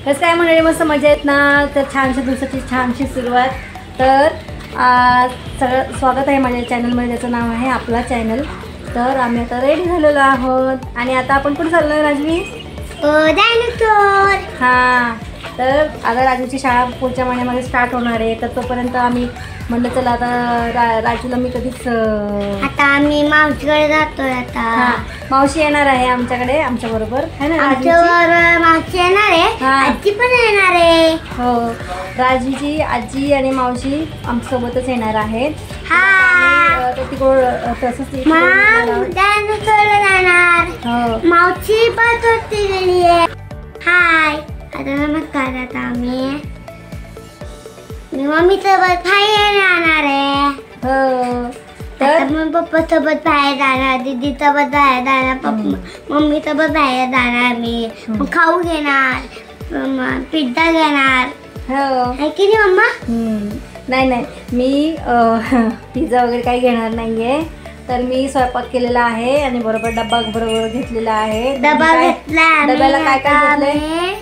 कसं काय मंडळी, मस्त मजा येत ना. तर छानशा दिवसाची छानशी सुरुवात. तर सगळं स्वागत आहे माझ्या चॅनलमध्ये, ज्याचं नाव आहे आपला चॅनल. तर आम्ही आता रेडी झालेलो आहोत आणि आता आपण कुठे चाललो आहे राजवी? डायनोसॉर. हां, तर आता राजूची शाळा पुढच्या महिन्यामध्ये स्टार्ट होणार आहे. तर तोपर्यंत आम्ही म्हणलं चला आता राजूला मी कधीच आता आम्ही मावशीकडे जातोय. आता मावशी येणार आहे आमच्याकडे, आमच्या बरोबर है ना. मावशी येणार आहे, आजी पण येणार आहे. हो, राजूची आजी आणि मावशी आमच्यासोबतच येणार आहेत. तसंच डायनोसॉरला जाणार. हो, मावशी पण होती. हाय, आता नमस्कार. आता आम्ही मम्मी सोबत बाहेर जाणार आहे. हो, तर मग पप्पा सोबत बाहेर जाणार, दीदी सोबत बाहेर जाणार, मम्मी सोबत बाहेर जाणार. मी मग खाऊ घेणार, पिझ्झा घेणार. हो, आहे की नाही मम्मा? नाही, मी पिझ्झा वगैरे काही घेणार नाहीये. तर मी स्वयंपाक केलेला आहे आणि बरोबर डब्बा बरोबर घेतलेला आहे. डबा घेतला. डब्याला काय काय घेतलंय?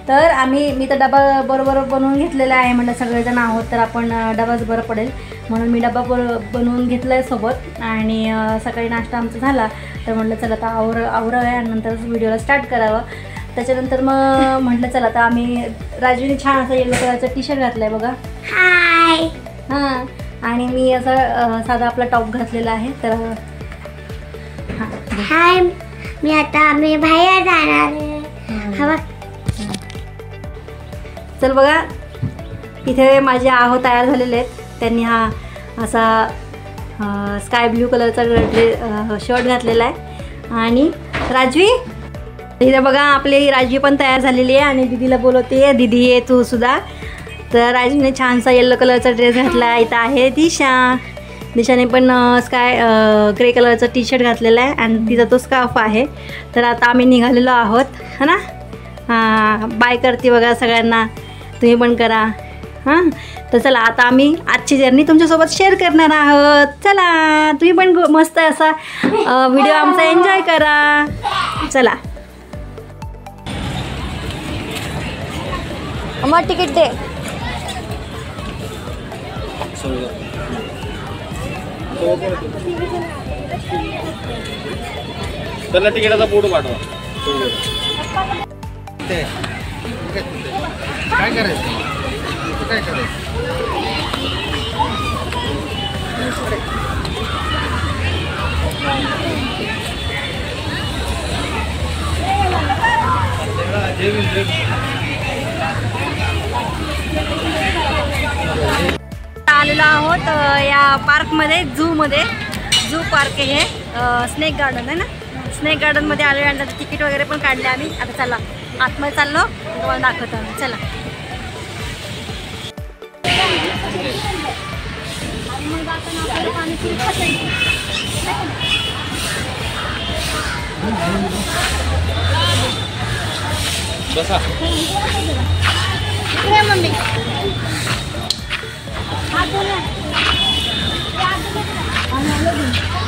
तर मी तर डबा बरोबर बनवून घेतलेला आहे. म्हटलं सगळेजण आहोत तर आपण डबाच बरं पडेल म्हणून मी डबा बनवून घेतला आहे सोबत. आणि सकाळी नाश्ता आमचा झाला तर म्हटलं चला आता आवरावं आणि नंतरच व्हिडिओला स्टार्ट करावं. त्याच्यानंतर मग म्हटलं चला आता आम्ही राजूने छान असा येलो कलरचा टी शर्ट घातला आहे बघा. हाय. हां, आणि मी असा साधा आपला टॉप घातलेला आहे. तर हाय, आम्ही बाहेर जाणार आहे. हवा. चल बघा, इथे माझे आहो तयार झालेले आहेत. त्यांनी हा असा स्काय ब्ल्यू कलरचा शर्ट घातलेला आहे. आणि राजवी इथे बघा आपली राजवी पण तयार झालेली आहे आणि दीदीला बोलवते, दीदी ये तू सुद्धा. तर राजवीने छानसा येल्लो कलरचा ड्रेस घातला आहे. इथं आहे दिशाने पण ग्रे कलरचा टी शर्ट घातलेला आहे आणि तिचा तो स्कार्फ आहे. तर आता आम्ही निघालेलो आहोत है ना. बाय करते बघा सगळ्यांना, तुम्ही पण करा. हां, तर चला आता आम्ही आजची जर्नी तुमच्यासोबत शेअर करणार आहोत. चला तुम्ही पण मस्त असा व्हिडिओ आमचा एन्जॉय करा. चला मग तिकीट दे. त्याला तिकिटाचा फोटो पाठवा. काय करायचं? काय करायचं? आलेलो आहोत या पार्कमध्ये, झू पार्क आहे हे. स्नेक गार्डन आहे ना. स्नेक गार्डनमध्ये आलो आणि त्याचं तिकीट वगैरे पण काढले आम्ही. आता चला आतमध्ये चाललो, तुम्हाला दाखवतो आम्ही. चला बसा. मम्मी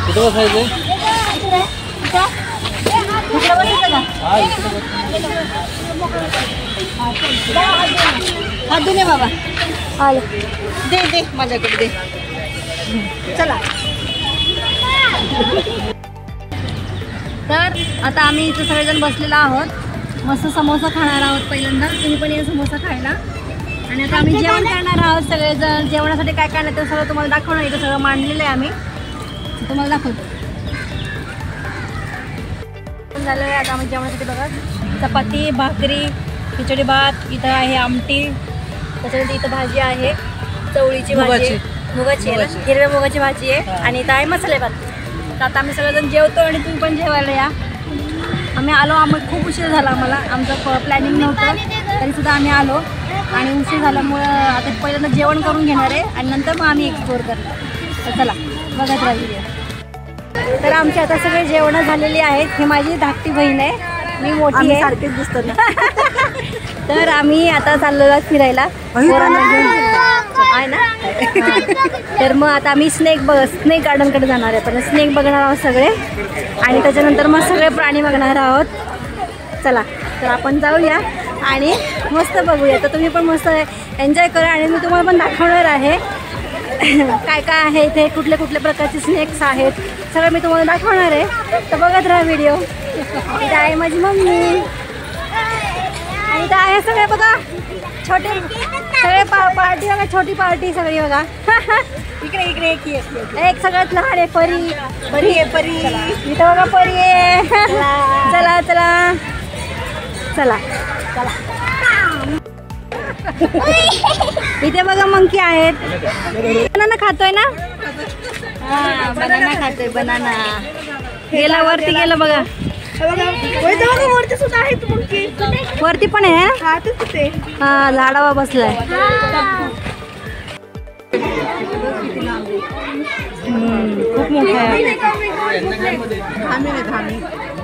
कुठं बसायचं? हात दे बाबा. आलं दे माझ्याकडे दे. चला तर आता आम्ही इथं सगळेजण बसलेलो आहोत. मस्त समोसा खाणार आहोत पहिल्यांदा. तुम्ही पण या समोसा खायला. आणि आता आम्ही जेवण करणार आहोत सगळेजण. जेवणासाठी काय काय ते सगळं तुम्हाला दाखवणार. इथं सगळं मांडलेलं आहे आम्ही, तुम्हाला दाखवतो. झालं आहे आता आम्ही जेवणासाठी बघा. चपाती, भाकरी, खिचडी भात, इथं आहे आमटी, त्याच्यानंतर इथं भाजी आहे, चवळीची भाजी, मुगाची आहे ना, हिरव्या मुगाची भाजी आहे. आणि इथं आहे मसाले भात. तर आता आम्ही सगळेजण जेवतो आणि तुम्ही पण जेवायला या. आम्ही आलो, खूप उशीर झाला आम्हाला. आमचं प्लॅनिंग नव्हतं तरीसुद्धा आम्ही आलो आणि उशीर झाल्यामुळं आता पहिल्यांदा जेवण करून घेणार आहे आणि नंतर मग आम्ही एक्सप्लोअर करणार. तर चला बघत राहिली. तर आमची आता सगळे जेवणं झालेली आहेत. ही माझी धाकटी बहीण आहे, मी मोठी आहे, सारखीच दिसतो ना. तर आम्ही आता चाललेलो फिरायला आहे ना. तर मग आता आम्ही स्नेक गार्डनकडे जाणार आहे. पण स्नेक बघणार आहोत सगळे आणि त्याच्यानंतर मग सगळे प्राणी बघणार आहोत. चला तर आपण जाऊया आणि मस्त बघूया. तर तुम्ही पण मस्त एन्जॉय करा आणि मी तुम्हाला पण दाखवणार आहे काय काय आहे इथे, कुठले कुठले प्रकारचे स्नॅक्स आहेत, सगळं मी तुम्हाला दाखवणार आहे. तर बघत राहा व्हिडिओ. इथं आहे माझी मम्मी आणि इथं आहे सगळे बघा छोटे सगळे पार्टी बघा, छोटी पार्टी सगळी बघा. इकडे इकडे एक सगळ्यात लहान आहे परी. परी आहे परी. इथं बघा परी आहे. चला चला चला चला. इथे बघा मंकी आहेत. बनाना खातोय ना. हा बनाना खातोय. बनाना गेला वरती गेला बघा. वरती सुद्धा आहे मंकी. वरती पण आहे हा झाडावर बसलाय. खूप मोठा आहे.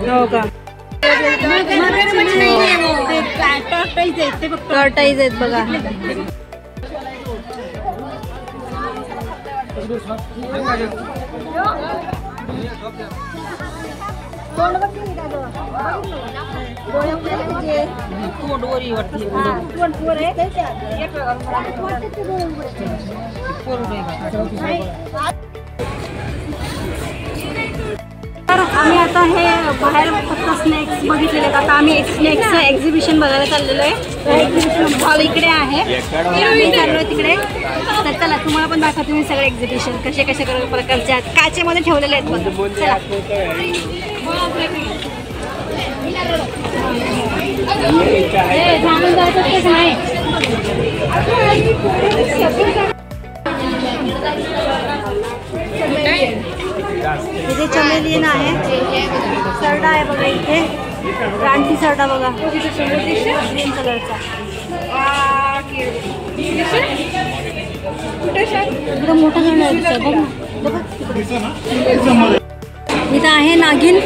हो का. टॉर्टाईज आहेत बघा. तर आम्ही आता हे बाहेर फक्त स्नॅक्स बघितलेले आहेत. आता आम्ही स्नॅक्सचं एक्झिबिशन बघायला चाललेलो आहे. एक्झिबिशन हॉल इकडे आहे. आम्ही चाललो आहे तिकडे. तर चला तुम्हाला पण दाखवतो तुम्ही सगळे एक्झिबिशन कसे कसे प्रकारचे आहेत. काचेमध्ये ठेवलेले आहेत बघा. चला जाणून जायचं तेच नाही. इथे चमेलीन आहे. सरडा आहे बघा. इथे रानटी सरडा बघा ग्रीन कलरचा. एकदम मोठा सरडा आहे बघा. इथं आहे नागिन.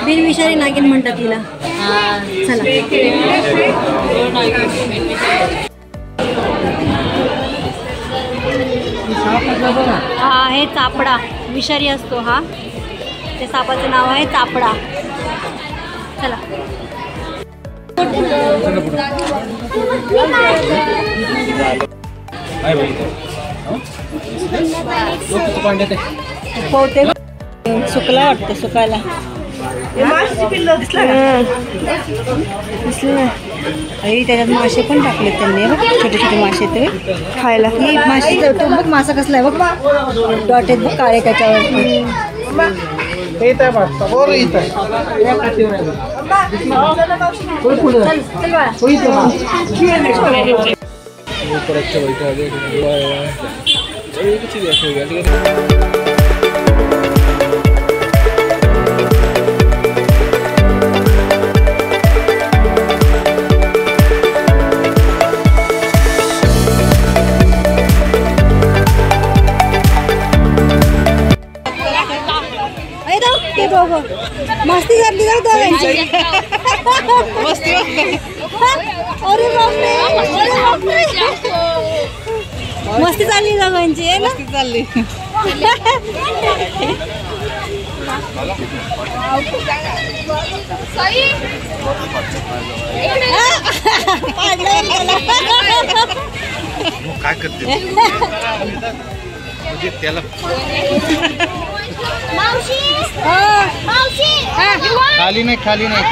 बिनविषारी नागिन म्हणतात तिला. चला हा आहे चापडा. विषारी असतो हा. त्या सापाचं नाव आहे चापडा. चला पोहते सुकला वाटतं. सुकायला त्याच्यात मासे पण टाकले त्यांनी. छोटे छोटे मासे ते खायला. ही मासे तो बघ मासा कसला आहे बघ. डॉट आहेत बघ काळे त्याच्यावर. मस्ती झाली ना दोघांची. मस्ती. अरे बापरे. मस्ती चालली दोघांची. मस्ती चालली. काय करते त्याला. खाली नाही खाली नाही.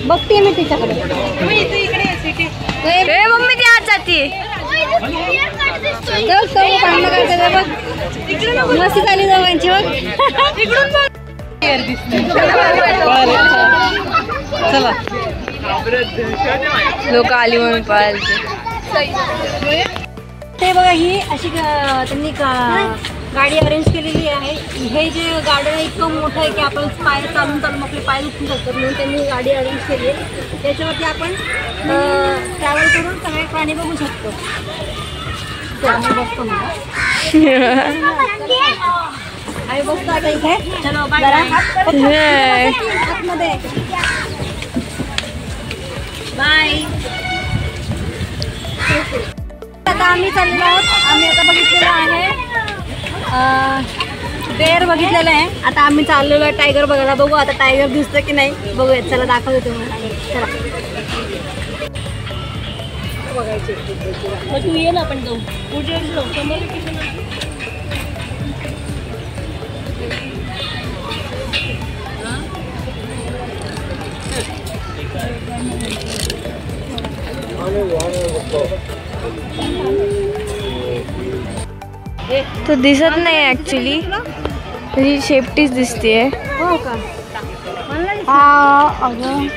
बघते मी तिच्याकडे. मम्मी ती आज जाते. मस्ती झाली दोघांची बघ. चला लोक आली म्हणून पळायचे. ते बघा ही अशी त्यांनी गाडी अरेंज केलेली आहे. हे जे गार्डन आहे इतकं मोठं आहे की आपण पाय चालून चालून आपले पाय दुखून जातात. म्हणून त्यांनी गाडी अरेंज केली आहे. त्याच्यावरती आपण ट्रॅव्हल करून सगळे प्राणी बघू शकतो. आम्ही बसतो आम्ही बसतो आता इथे. चलो बाय. बाय. आता आम्ही चाललेलो आहोत. आम्ही आता बघितलेलं आहे बेर बघितलेलं आहे. आता आम्ही चाललेलो आहे टायगर बघायला. बघू आता टायगर दिसतं की नाही बघूया. चला दाखवतो तुम्हाला. चला बघायचे. मग तू ये ना आपण जाऊ. तो दिसत नाही ऍक्च्युली. त्याची शेपटीच दिसतेय. हो का? अगं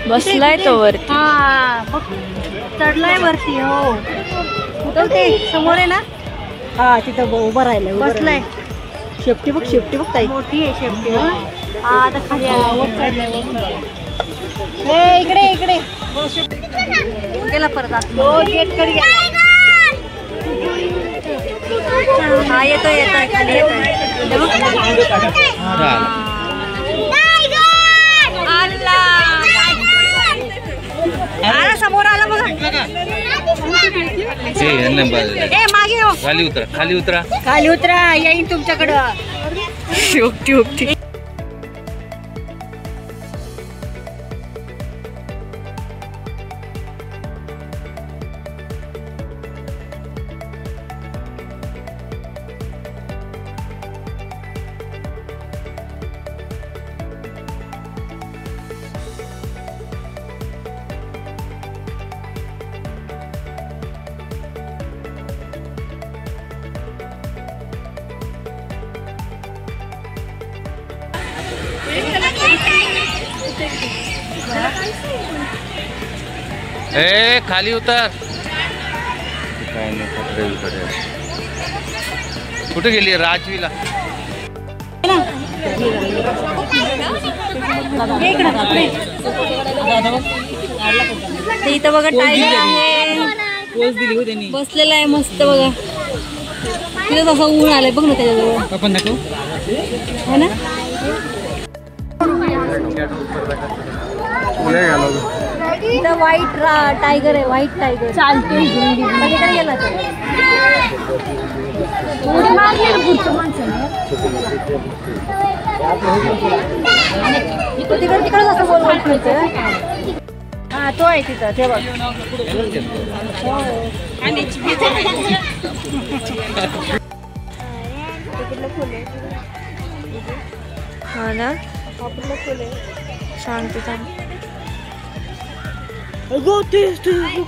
बसलाय तो वरती. हा बघ चढलाय वरती. हो कुठं ते समोर आहे ना. हा तिथं उभं राहिलं बसलाय. शेपटी बघ ताई. मोठी आहे शेपटी. हा आता खाली आला. हे इकडे गेला परत आत. गेट कडे गेला. हा येतोय खाली येतोय. आला समोर आला बघा. मागे हो. खाली उतरा येईन तुमच्याकडं. शेपटी ए खाली उतर. काय नाही कुठे गेली राजवीला. ते इथं बघा टायगर आहे. बसलेला आहे मस्त बघा. तिथं तसं ऊन आलंय बघ ना त्याच्याजवळ. आपण दाखव. हो ना. इथं व्हाईट टायगर आहे. व्हाईट टायगर चालतोय. पलीकडे गेला तिकडे असं बोलवत खेळतोय. हा तो आहे तिथं. ते बघ. हा ना. सांगते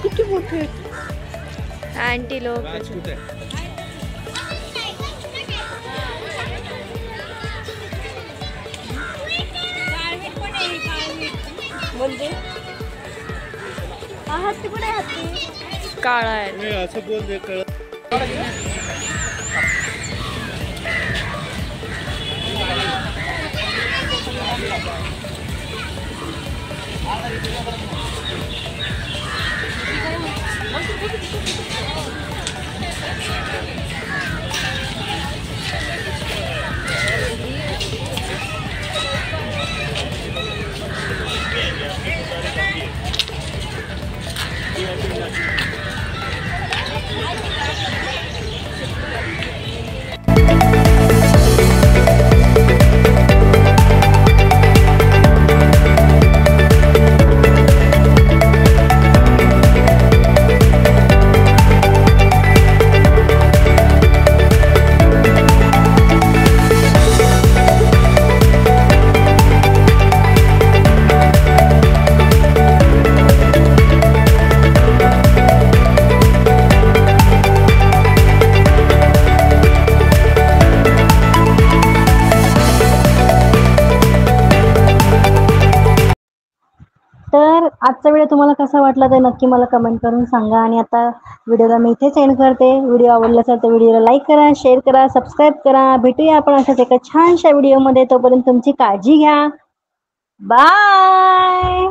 किती मोठे अँटी लोक. म्हणजे हत्ती कुठे हत्ती. काळा आहे. असं बोल. तर आजचा व्हिडिओ तुम्हाला कसा वाटला ते नक्की मला कमेंट करून सांगा. आणि आता व्हिडिओला मी इथेच एंड करते. व्हिडिओ आवडला असेल तर व्हिडिओला लाईक करा, शेअर करा, सबस्क्राईब करा. भेटूया आपण अशाच एका छानशा व्हिडिओमध्ये. तोपर्यंत तुमची काळजी घ्या. बाय.